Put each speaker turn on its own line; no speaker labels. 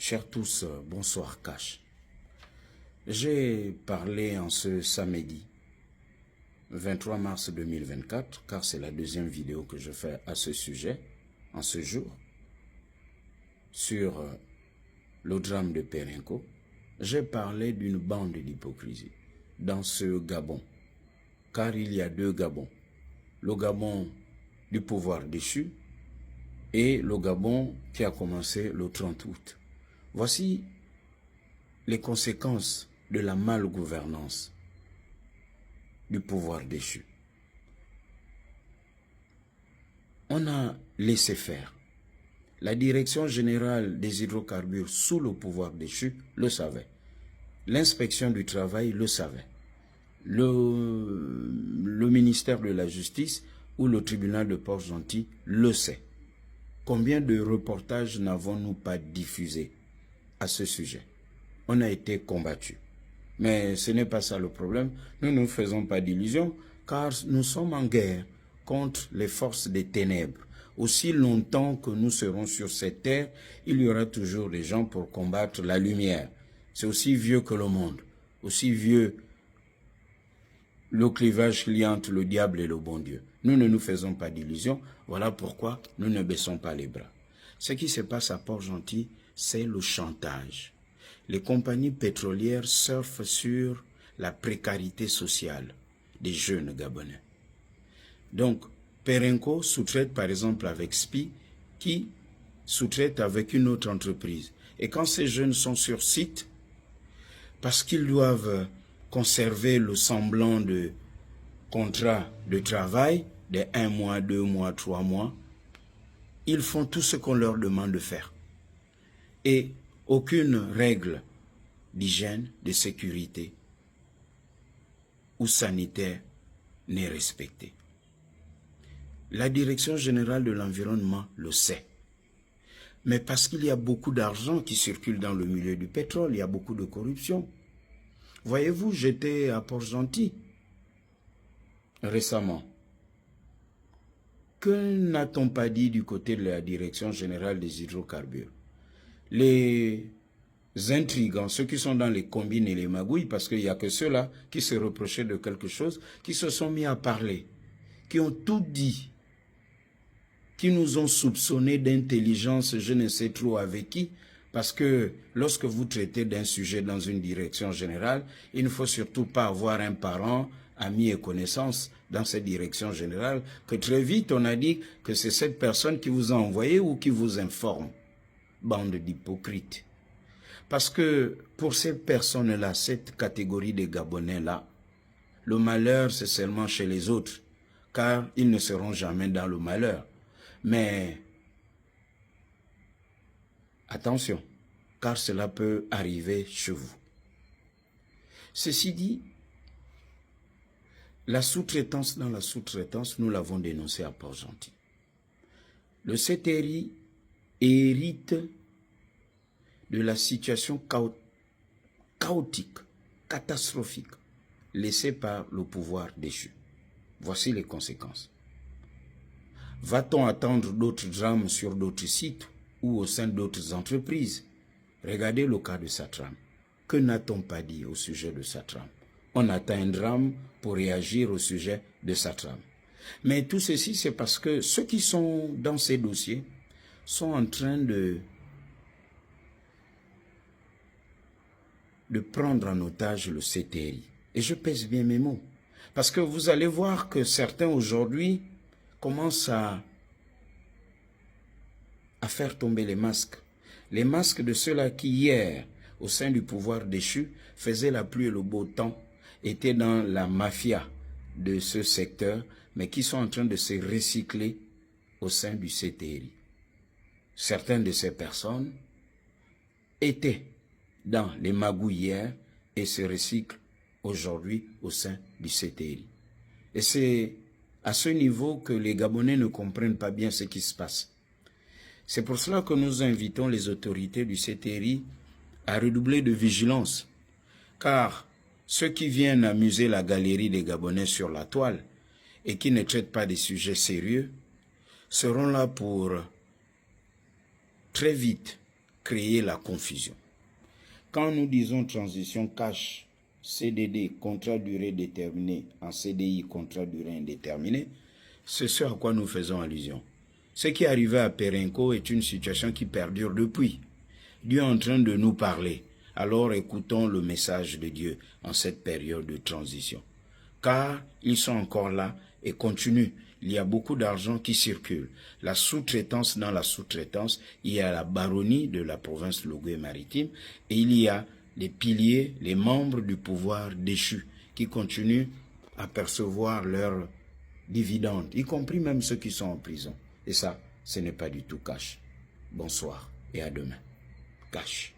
Chers tous, bonsoir Cash. J'ai parlé en ce samedi 23 mars 2024, car c'est la deuxième vidéo que je fais à ce sujet, en ce jour, sur le drame de Perenco. J'ai parlé d'une bande d'hypocrisie dans ce Gabon, car il y a deux Gabons. Le Gabon du pouvoir déchu et le Gabon qui a commencé le 30 août. Voici les conséquences de la malgouvernance du pouvoir déchu. On a laissé faire. La direction générale des hydrocarbures sous le pouvoir déchu le savait. L'inspection du travail le savait. Le ministère de la Justice ou le tribunal de Port-Gentil le sait. Combien de reportages n'avons-nous pas diffusés à ce sujet? On a été combattus. Mais ce n'est pas ça le problème. Nous ne nous faisons pas d'illusions, car nous sommes en guerre contre les forces des ténèbres. Aussi longtemps que nous serons sur cette terre, il y aura toujours des gens pour combattre la lumière. C'est aussi vieux que le monde, aussi vieux le clivage qu'il y a entre le diable et le bon Dieu. Nous ne nous faisons pas d'illusions, voilà pourquoi nous ne baissons pas les bras. Ce qui se passe à Port-Gentil, c'est le chantage. Les compagnies pétrolières surfent sur la précarité sociale des jeunes Gabonais. Donc, Perenco sous-traite par exemple avec SPI, qui sous-traite avec une autre entreprise. Et quand ces jeunes sont sur site, parce qu'ils doivent conserver le semblant de contrat de travail de 1 mois, 2 mois, 3 mois, ils font tout ce qu'on leur demande de faire. Et aucune règle d'hygiène, de sécurité ou sanitaire n'est respectée. La Direction générale de l'environnement le sait. Mais parce qu'il y a beaucoup d'argent qui circule dans le milieu du pétrole, il y a beaucoup de corruption. Voyez-vous, j'étais à Port-Gentil récemment. Que n'a-t-on pas dit du côté de la Direction générale des hydrocarbures? Les intrigants, ceux qui sont dans les combines et les magouilles, parce qu'il n'y a que ceux-là qui se reprochaient de quelque chose, qui se sont mis à parler, qui ont tout dit, qui nous ont soupçonnés d'intelligence, je ne sais trop avec qui, parce que lorsque vous traitez d'un sujet dans une direction générale, il ne faut surtout pas avoir un parent, ami et connaissance dans cette direction générale, que très vite on a dit que c'est cette personne qui vous a envoyé ou qui vous informe. Bande d'hypocrites. Parce que pour ces personnes-là, cette catégorie de Gabonais-là, le malheur c'est seulement chez les autres, car ils ne seront jamais dans le malheur. Mais attention, car cela peut arriver chez vous. Ceci dit, la sous-traitance dans la sous-traitance, nous l'avons dénoncé à Port-Gentil. Le CTRI hérite de la situation chaotique, catastrophique, laissée par le pouvoir déchu. Voici les conséquences. Va-t-on attendre d'autres drames sur d'autres sites ou au sein d'autres entreprises? Regardez le cas de Satram. Que n'a-t-on pas dit au sujet de Satram? On attend un drame pour réagir au sujet de Satram. Mais tout ceci, c'est parce que ceux qui sont dans ces dossiers sont en train de prendre en otage le CTRI. Et je pèse bien mes mots. Parce que vous allez voir que certains aujourd'hui commencent à faire tomber les masques. Les masques de ceux-là qui hier, au sein du pouvoir déchu, faisaient la pluie et le beau temps, étaient dans la mafia de ce secteur, mais qui sont en train de se recycler au sein du CTRI. Certaines de ces personnes étaient dans les magouilles hier et se recyclent aujourd'hui au sein du CTRI. Et c'est à ce niveau que les Gabonais ne comprennent pas bien ce qui se passe. C'est pour cela que nous invitons les autorités du CTRI à redoubler de vigilance, car ceux qui viennent amuser la galerie des Gabonais sur la toile et qui ne traitent pas des sujets sérieux seront là pour très vite créer la confusion. Quand nous disons transition cash, CDD, contrat durée déterminée, en CDI, contrat durée indéterminée, c'est ce à quoi nous faisons allusion. Ce qui est arrivé à Perenco est une situation qui perdure depuis. Dieu est en train de nous parler. Alors écoutons le message de Dieu en cette période de transition. Car ils sont encore là et continuent. Il y a beaucoup d'argent qui circule. La sous-traitance dans la sous-traitance, il y a la baronnie de la province Logoué-Maritime et il y a les piliers, les membres du pouvoir déchu qui continuent à percevoir leurs dividendes, y compris même ceux qui sont en prison. Et ça, ce n'est pas du tout cash. Bonsoir et à demain. Cash.